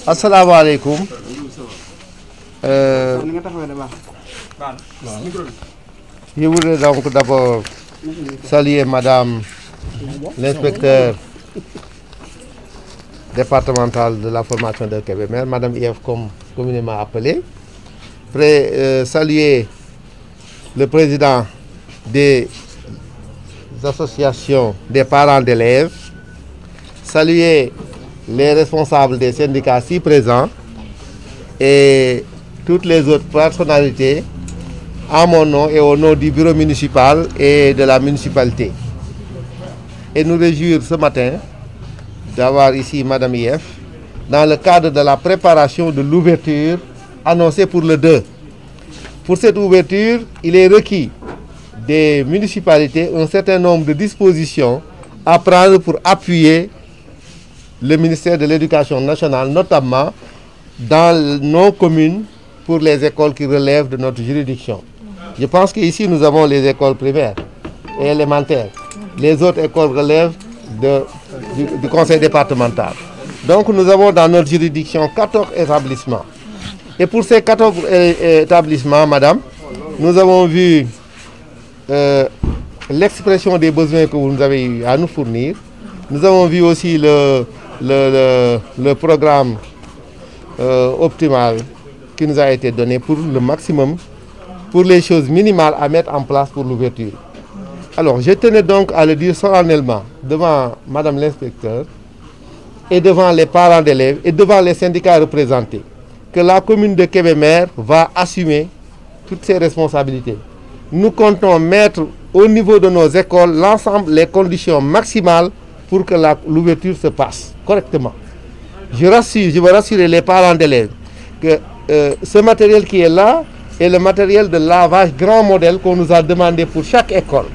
Assalamu alaikum. Je voudrais donc d'abord saluer Madame l'inspecteur départemental de la formation de Kébémer, Madame IF comme communément appelée. Saluer le président des associations des parents d'élèves, saluer les responsables des syndicats ici présents et toutes les autres personnalités à mon nom et au nom du bureau municipal et de la municipalité. Et nous réjouir ce matin d'avoir ici Madame IF dans le cadre de la préparation de l'ouverture annoncée pour le 2. Pour cette ouverture, il est requis des municipalités un certain nombre de dispositions à prendre pour appuyer le ministère de l'Éducation nationale, notamment dans nos communes pour les écoles qui relèvent de notre juridiction. Je pense qu'ici nous avons les écoles primaires et élémentaires. Les autres écoles relèvent du conseil départemental. Donc nous avons dans notre juridiction 14 établissements. Et pour ces 14 établissements, madame, nous avons vu l'expression des besoins que vous nous avez eu à nous fournir. Nous avons vu aussi le programme optimal qui nous a été donné pour le maximum, pour les choses minimales à mettre en place pour l'ouverture. Alors, je tenais donc à le dire solennellement devant Madame l'inspecteur et devant les parents d'élèves et devant les syndicats représentés que la commune de Kébémer va assumer toutes ses responsabilités. Nous comptons mettre au niveau de nos écoles l'ensemble les conditions maximales pour que l'ouverture se passe correctement. Je veux rassurer les parents d'élèves que ce matériel qui est là est le matériel de lavage grand modèle qu'on nous a demandé pour chaque école.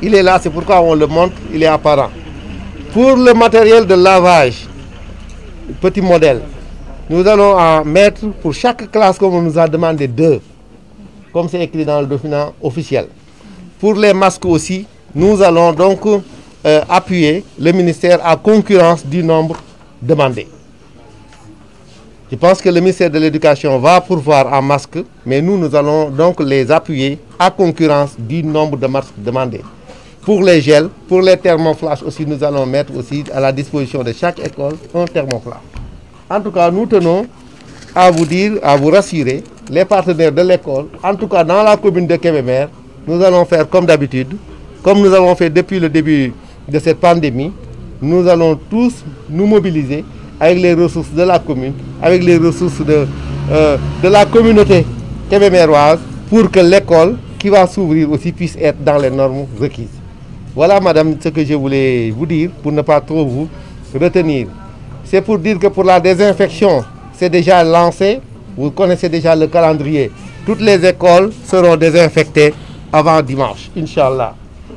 Il est là, c'est pourquoi on le montre, il est apparent. Pour le matériel de lavage, petit modèle, nous allons en mettre pour chaque classe comme on nous a demandé 2, comme c'est écrit dans le document officiel. Pour les masques aussi, nous allons donc appuyer le ministère à concurrence du nombre demandé. Je pense que le ministère de l'Éducation va pourvoir en masques, mais nous allons donc les appuyer à concurrence du nombre de masques demandés. Pour les gels, pour les thermoflash aussi, nous allons mettre aussi à la disposition de chaque école un thermoflash. En tout cas, nous tenons à vous dire, à vous rassurer, les partenaires de l'école, en tout cas dans la commune de Kébémer, nous allons faire comme d'habitude, comme nous avons fait depuis le début de cette pandémie. Nous allons tous nous mobiliser avec les ressources de la commune, avec les ressources de la communauté kébémeroise pour que l'école qui va s'ouvrir aussi puisse être dans les normes requises. Voilà, madame, ce que je voulais vous dire pour ne pas trop vous retenir. C'est pour dire que pour la désinfection, c'est déjà lancé. Vous connaissez déjà le calendrier. Toutes les écoles seront désinfectées avant dimanche, Inch'Allah.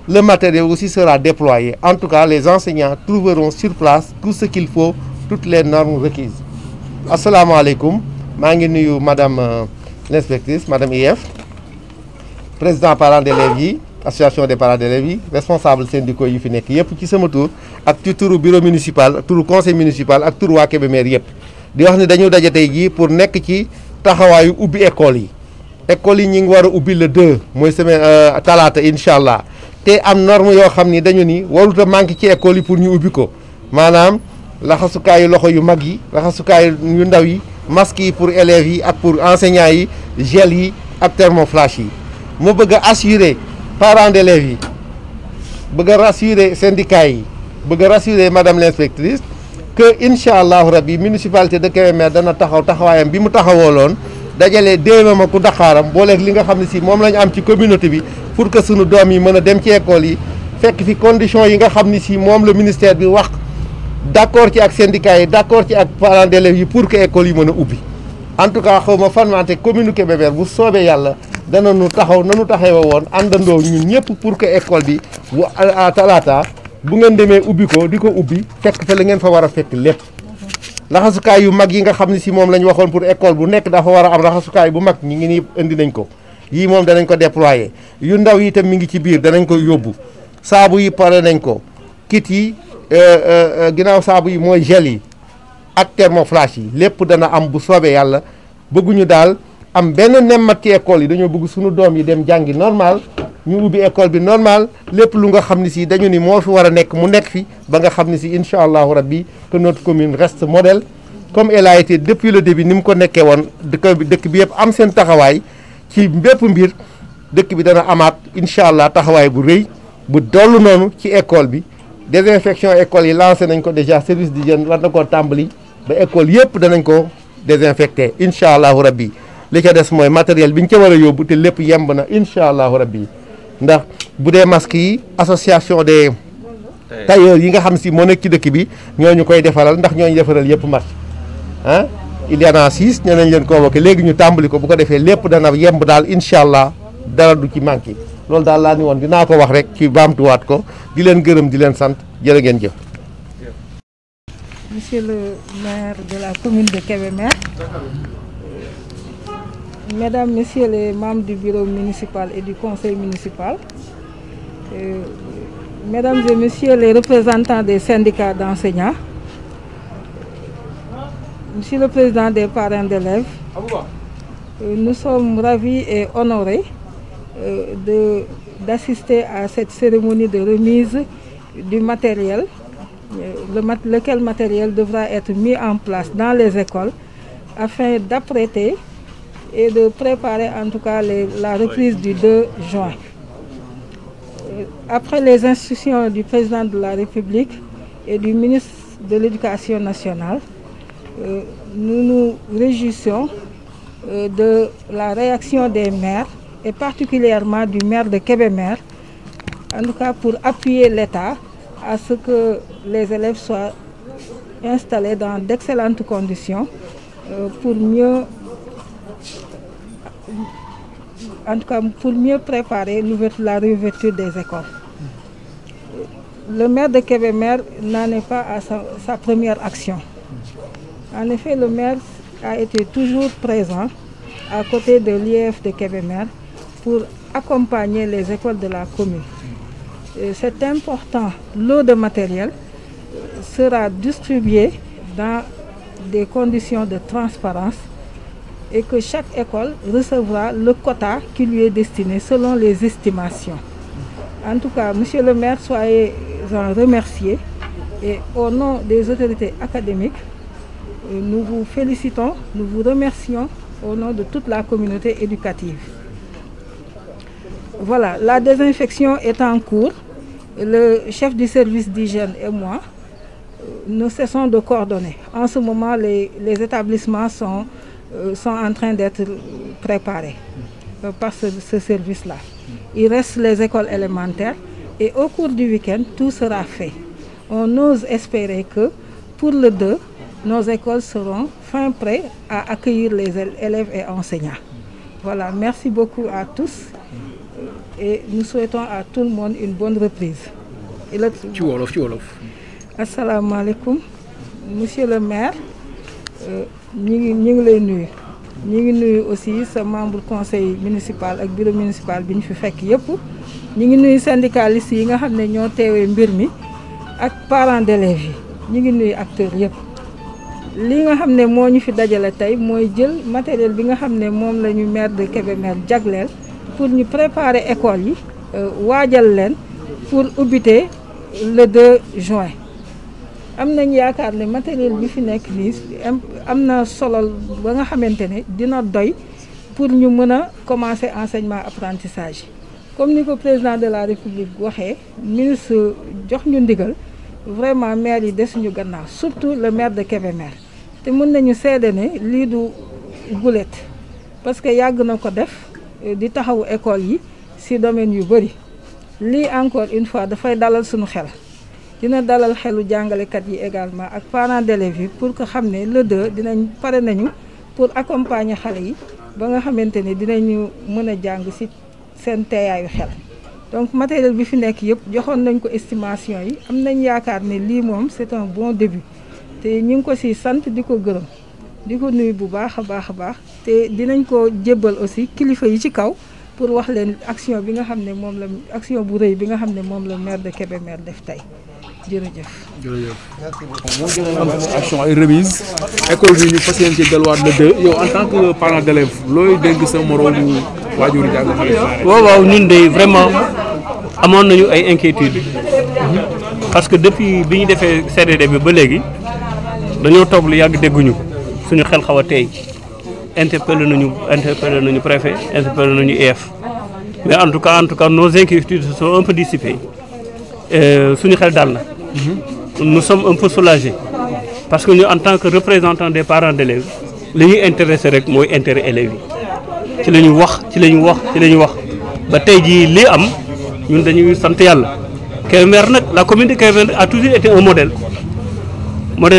Le matériel aussi sera déployé. En tout cas, les enseignants trouveront sur place tout ce qu'il faut, toutes les normes requises. Assalamu alaikum. Je madame l'inspectrice, madame IF, président parents d'élèves, association des parents d'élèves, responsable syndicat yi fi nek yépp ci sama tour ak ci touru bureau municipal, touru conseil municipal ak touru wa Kébémer yépp. Di wax ni dañu dajé tay ji pour nek ci taxawayu ubbi école yi. École yi ñi ngi wara ubbi le 2 moy semaine talata inshallah. Té am norme yo xamni dañu ni waruta manki ci école yi pour ñu ubbi ko. Manam laxasukaayu loxo yu mag yi, laxasukaayu yu ndaw yi, masque yi pour élèves yi ak pour enseignants yi, gel yi ak thermoflash yi. Mo bëgg assurer parents d'élèves yi, bëgg rassurer syndicats yi, bëgg rassurer madame l'inspectrice que inshallah rabbi municipalité de Kébémer dana taxaw taxawayam bi mu taxawolon dajalé déwéma ku Dakaram bolé li nga xamni ci mom lañu am ci communauté bi pour que sunu doom yi mëna dem ci école yi fekk fi condition yi nga xamni ci mom le ministère bi wax d'accord ci ak syndicats yi d'accord ci ak parents d'élèves yi pour que école yi mëna ubbi. En tout cas xawma fan wante commune Kébémer bu soobé yalla dana nu taxaw nanu taxawé won andando ñun ñëpp pour que école bi à talata bu ngeen démé ubbi ko diko ubbi fekk fa la ngeen fa wara fekk lépp. Laxasukaay yu mag yi nga xamni ci mom lañ waxon pour école bu nekk dafa wara am laxasukaay bu mag ñi ngi ni indi nañ ko. Yi mom danañ ko déployer. Yu ndaw yi tam mi ngi ci biir danañ ko yobbu. Saabu yi paré nañ ko. Kit yi ginaaw saabu yi moy gel yi. ak thermoflash yi lépp dana am bu soobee yàlla. bëgguñu daal am benn nemmat ci école yi dañoo bëgg suñu doom yi dem jàngi normal ñu ubbi école bi normal lépp lu nga xam ne si dañu ni moo fi war a nekk mu nekk fi ba nga xam ne si incha allahu rabbi que notre commune reste modèle comme elle a été depuis le début ni mu ko nekkee woon dëkk bi yëpp am seen taxawaay ci bépp mbir dëkk bi dana amaat incha allah taxawaay bu rëy bu dollu noonu ci école bi désinfection école yi lancé nañ ko déjà service d'hygiène war na koo tàmbali ba école yëpp danañ ko désinfecté incha allahu rabbi li ca des mooy matériel bi ñu ca war a yóbbu te lépp yemb na incha allahu rabbi ndax bu dee masques yi association des tailleurs yi nga xam si moo nekk ci dëkk bi ñooñu koy defaral ndax ñooñu defaral yëpp marché ah il y en a 6 ñoo nañ leen convoqué léegi ñu tàmbali ko bu ko defee lépp dana yemb daal incha allah dara du ci manqué loolu daal laa ni woon dinaa ko wax rek ci baamtuwaat ko di leen gërëm di leen sant jërë ngeen jëf. Monsieur le maire de la commune de Kébémer, Mesdames, Messieurs les membres du bureau municipal et du conseil municipal, Mesdames et Messieurs les représentants des syndicats d'enseignants, Monsieur le Président des parents d'élèves, nous sommes ravis et honorés d'assister à cette cérémonie de remise du matériel. Lequel matériel devra être mis en place dans les écoles afin d'apprêter et de préparer en tout cas la reprise du 2 juin. Après les instructions du président de la République et du ministre de l'Éducation nationale, nous nous réjouissons de la réaction des maires et particulièrement du maire de Kébémer, en tout cas pour appuyer l'État à ce que les élèves soient installés dans d'excellentes conditions pour mieux préparer la réouverture des écoles. Le maire de Kébémer n'en est pas à sa première action. En effet, le maire a été toujours présent à côté de l'IEF de Kébémer pour accompagner les écoles de la commune. Cet important lot de matériel sera distribué dans des conditions de transparence et que chaque école recevra le quota qui lui est destiné selon les estimations. En tout cas, Monsieur le maire, soyez-en remerciés et au nom des autorités académiques, nous vous félicitons, nous vous remercions au nom de toute la communauté éducative. Voilà, la désinfection est en cours. Le chef du service d'hygiène et moi, nous cessons de coordonner. En ce moment, les établissements sont en train d'être préparés par ce service-là. Il reste les écoles élémentaires et au cours du week-end, tout sera fait. On ose espérer que pour le 2, nos écoles seront fin prêtes à accueillir les élèves et enseignants. Voilà, merci beaucoup à tous. Et nous souhaitons à tout le monde une bonne reprise. Assalamu alaikum, Monsieur le maire, nous sommes aussi ce membre du conseil municipal et bureau municipal bi ñu fi fekk yépp ñi ngi nuyu syndicalistes yi nga xam ne ñoo teewee mbir mi ak parents d'élèves yi ñi ngi nuyu acteurs yépp li nga xam ne moo ñu fi dajale tey mooy jël matériel bi nga xam ne moom la ñu maire de Kébémer jagleel pour ñu préparer école yi waajal leen pour ubbite le 2 juin am nañ yaakaar ne matériel bi fi nekk nii am na solo ba nga xamante ne dina doy pour ñu mën a commencer enseignement apprentissage comme ni ko président de la République waxee ministre jox ñu ndigal vraiment maire yi desuñu gannaaw surtout le maire de Kébémer te mën nañu seede ne lii du gulet parce que yàgg na ko def di taxawu école yi ci domaine yu bari lii encore une fois dafay dalal suñu xel dina dalal xelu jàngalekat yi également ak parents d'élèves yi pour que xam ne le 2 dinañ pare nañu pour accompagner xale yi ba nga xamante ne dinañu mën a jàng ci seen teeyaayu xel donc matériel bi fi nekk yëpp joxoon nañ ko estimation yi am nañ yaakaar ne lii moom c'est un bon début te ñu ngi ko ci sant di ko gërëm di ko nuyu bu baax a baax te dinañ ko jébbal aussi kilifa yi ci kaw pour wax leen action bi nga xam ne moom la action bu rëy bi nga xam ne moom la maire de Kébémer def tey jërëjëf. moo jëlee action ay remise école bi ñu fas yéene ci delluwaat le 2 yow en tant que parent d'élève looy dégg sa moroomu waajur jàng xale. waaw ñun de vraiment amoon nañu ay inquiétudes parce que depuis bi ñu defee CDD bi ba léegi dañoo toog lu yàgg dégguñu suñu xel xaw a tey interpellé nañu préfet interpellé nañu IEF mais en tout cas nos inquiétudes se sont un peu dissipées suñu xel dal na. Nous sommes un peu soulagés parce que nous, en tant que représentants des parents d'élèves, li ñuy intéressé rek mooy intérêt élèves yi ci la ñu wax ba tey jii lii am ñun dañuy sant yàlla. Kébémer nag la commune de Kébémer a toujours été un modèle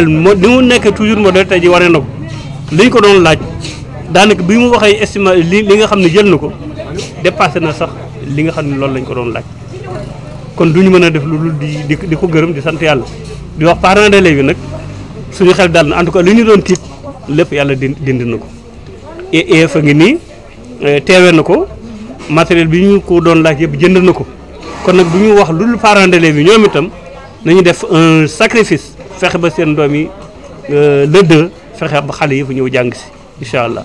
ni mu nekk toujours modèle tey jii wane na ko li ñu ko doon laaj daanaka bi mu waxee estimé li nga xam ne jël na ko dépassé na sax li nga xam ne loolu lañ ko doon laaj. kon duñu mën a def lu dul di ko gërëm di sant yàlla di wax parents d'élèves yi nag suñu xel dal na en tout cas li ñu doon tiit lépp yàlla dindi na ko et fa ngi nii teewee na ko matériel bi ñu ko doon laaj yëpp jënd na ko kon nag du ñu wax lu dul parents d'élèves yi ñoom itam nañu def un sacrifice fexe ba seen doom yi le 2 fexe ba xale yi fu ñëw jàng si incha allah.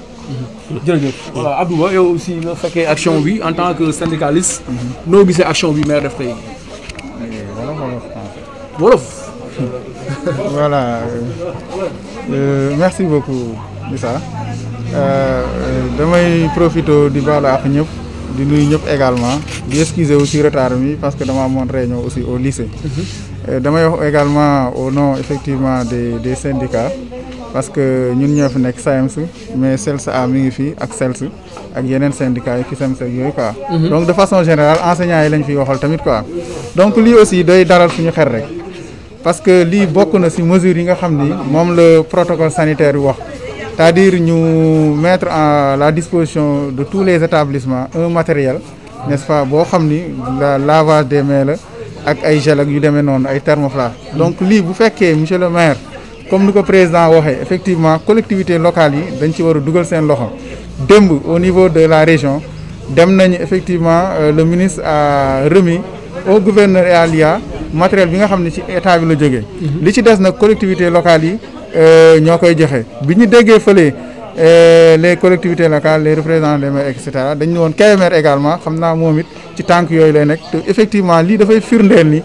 jërëjëf voilà Abdou Ba yow aussi nga fekkee action bi en tant que syndicaliste. noo gisee action bi maire def tey. wolof. Voilà, merci beaucoup Issa. damay profité di baalu ak ñëpp di nuyu ñëpp également di excuser aussi retard mi parce que dama amoon réunion aussi au lycée. damay wax également au nom effectivement des syndicats parce que ñun ñoo fi nekk SAEMS mais CELS-A mi ngi fi ak CELS ak yeneen syndicats yi CUSEMS ak yooyu quoi. donc de façon générale enseignants yi lañ fi waxal tamit quoi donc lii aussi doy dalal suñu xel rek. parce que lii bokk na ci mesures yi nga xam ni moom le protocole sanitaire bi wax c'est-à-dire ñu mettre à la disposition de tous les établissements un matériel n'est-ce pas boo xam ni la lavage des mains la ak ay gel ak yu demee noonu ay thermoflash donc lii bu fekkee monsieur le maire comme ni ko président waxee effectivement collectivités locales yi dañ ci war a dugal seen loxo démb au niveau de la région dem nañu effectivement le ministre a remis au gouverneur et à l'IA matériel bi nga xam ne ci état bi la jógee. li ci des nag collectivités locales yi ñoo koy joxe bi ñu déggee fële les collectivités locales les représentants des maires et cetera dañu ne woon Kébémer également xam naa moom it ci tànk yooyu lay nekk te effectivement lii dafay firndeel ni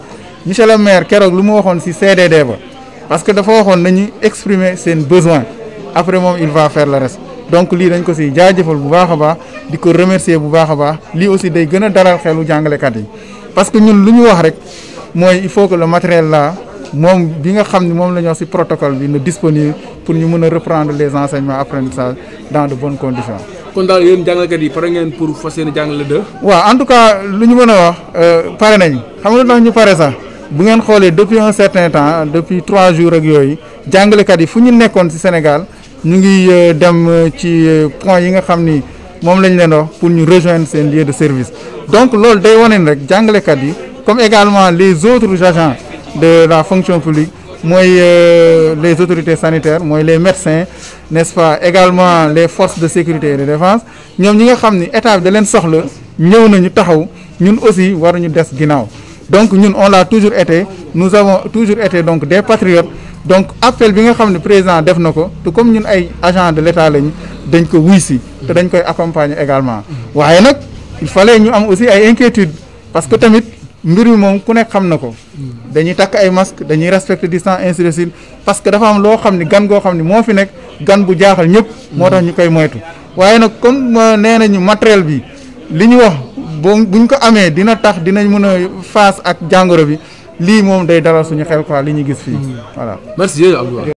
monsieur le maire keroog lu mu waxoon ci CDD ba parce que dafa waxoon nañu exprimer seen besoin après moom il va faire le reste donc lii dañ ko ci jaajëfal bu baax a baax di ko remercier bu baax a baax lii aussi day gën a dalal xelu jàngalekat yi parce que ñun lu ñu wax rek. mooy il faut que le matériel là moom bi nga xam ne moom la ñu wax ci protocole bi na disponible pour ñu mën a reprendre les enseignements apprentissage dans de bonnes conditions. kon daal yéen jàngalekat yi pare ngeen pour fas yéene jàngale 2. waaw en tout cas lu ñu mën a wax pare nañ xam nga tax ñu pare sax bu ngeen xoolee depuis un certain temps depuis 3 jours ak yooyu jàngalekat yi fu ñu nekkoon ci Sénégal ñu ngi dem ci point yi nga xam ni moom lañ leen wax pour ñu rejoindre seen lieu de service donc loolu day wane rek jàngalekat yi. comme également les autres agents de la fonction publique mooy les autorités sanitaires mooy les médecins n'est-ce pas également les forces de sécurité et de défense ñoom ñi nga xam ni état bi da leen soxla ñëw nañu taxaw ñun aussi waruñu des ginnaaw donc ñun on l'a toujours été nous avons toujours été donc des patriotes donc appel bi nga xam ne président def na ko te comme ñun ay agents de l'État lañu dañ ko wuy si te dañ koy accompagner également waaye nag il fallait ñu am aussi ay inquiétudes parce que tamit mbir mi moom ku nekk xam na ko dañuy takk ay masque dañuy respecter distance ainsi de suite parce que dafa am loo xam ni gan goo xam ni moo fi nekk gan bu jaaxal ñëpp moo tax ñu koy moytu waaye nag comme nee nañu matériel bi li ñu wax buñ ko amee dina tax dinañ mën a face ak jàngoro bi lii moom day dalal suñu xel quoi li ñu gis fii voilà. merci Abdou.